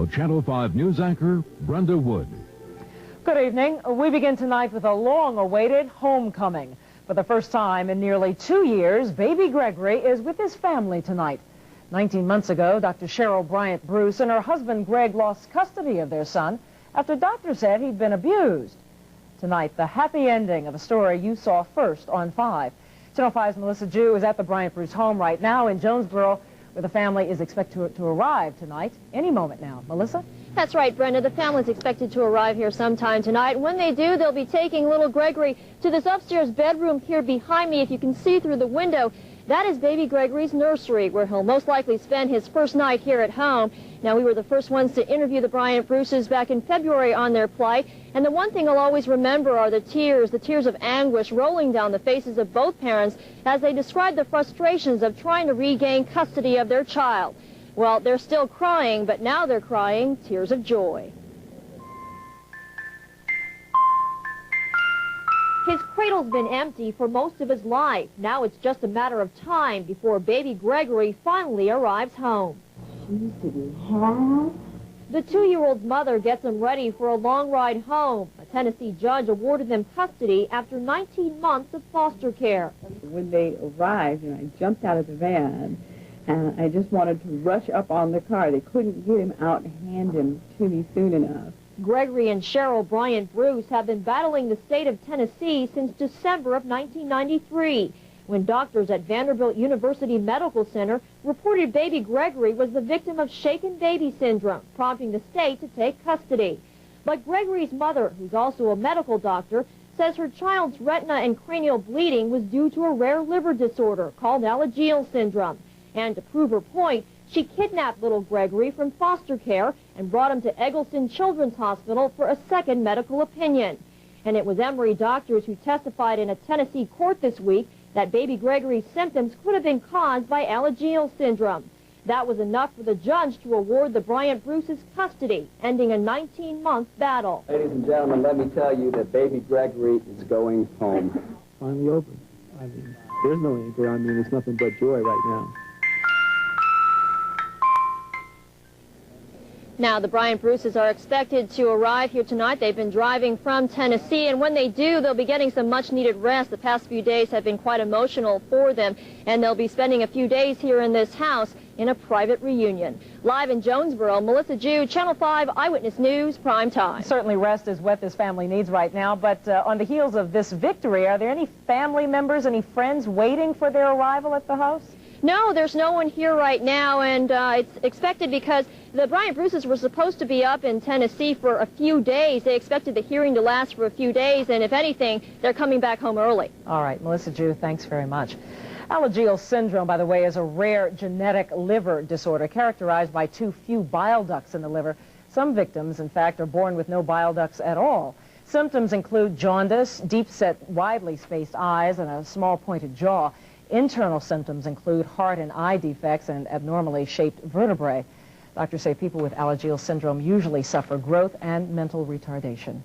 now, Channel 5 News anchor Brenda Wood. Good evening. We begin tonight with a long-awaited homecoming. For the first time in nearly 2 years, baby Gregory is with his family tonight. 19 months ago, Dr. Cheryl Bryant Bruce and her husband Greg lost custody of their son after doctors said he'd been abused. Tonight, the happy ending of a story you saw first on 5. Channel 5's Melissa Jew is at the Bryant Bruce home right now in Jonesboro, where the family is expected to arrive tonight any moment now. Melissa? That's right, Brenda. The family's expected to arrive here sometime tonight. When they do, they'll be taking little Gregory to this upstairs bedroom here behind me. If you can see through the window, that is baby Gregory's nursery, where he'll most likely spend his first night here at home. Now, we were the first ones to interview the Bryant Bruces back in February on their plight. And the one thing I'll always remember are the tears of anguish rolling down the faces of both parents as they describe the frustrations of trying to regain custody of their child. Well, they're still crying, but now they're crying tears of joy. His cradle's been empty for most of his life. Now it's just a matter of time before baby Gregory finally arrives home. The 2-year-old's mother gets him ready for a long ride home. A Tennessee judge awarded them custody after 19 months of foster care. When they arrived, I jumped out of the van, and I just wanted to rush up on the car. They couldn't get him out and hand him to me soon enough. Gregory and Cheryl Bryant Bruce have been battling the state of Tennessee since December of 1993, when doctors at Vanderbilt University Medical Center reported baby Gregory was the victim of shaken baby syndrome, prompting the state to take custody. But Gregory's mother, who's also a medical doctor, says her child's retina and cranial bleeding was due to a rare liver disorder called Alagille syndrome. And to prove her point, she kidnapped little Gregory from foster care and brought him to Eggleston Children's Hospital for a second medical opinion. And it was Emory doctors who testified in a Tennessee court this week that baby Gregory's symptoms could have been caused by Alagille syndrome. That was enough for the judge to award the Bryant Bruces custody, ending a 19-month battle. Ladies and gentlemen, let me tell you that baby Gregory is going home. Finally over. I mean, there's no anger. I mean, it's nothing but joy right now. Now, the Bryant Bruces are expected to arrive here tonight. They've been driving from Tennessee, and when they do, they'll be getting some much-needed rest. The past few days have been quite emotional for them, and they'll be spending a few days here in this house in a private reunion. Live in Jonesboro, Melissa Jew, Channel 5 Eyewitness News, prime time. Certainly rest is what this family needs right now, but on the heels of this victory, are there any family members, any friends waiting for their arrival at the house? No, there's no one here right now, and it's expected because the Bryant Bruces were supposed to be up in Tennessee for a few days. They expected the hearing to last for a few days, and if anything, they're coming back home early. All right, Melissa Jew, thanks very much. Alagille syndrome, by the way, is a rare genetic liver disorder characterized by too few bile ducts in the liver. Some victims, in fact, are born with no bile ducts at all. Symptoms include jaundice, deep-set, widely spaced eyes, and a small pointed jaw. Internal symptoms include heart and eye defects and abnormally shaped vertebrae. Doctors say people with Alagille syndrome usually suffer growth and mental retardation.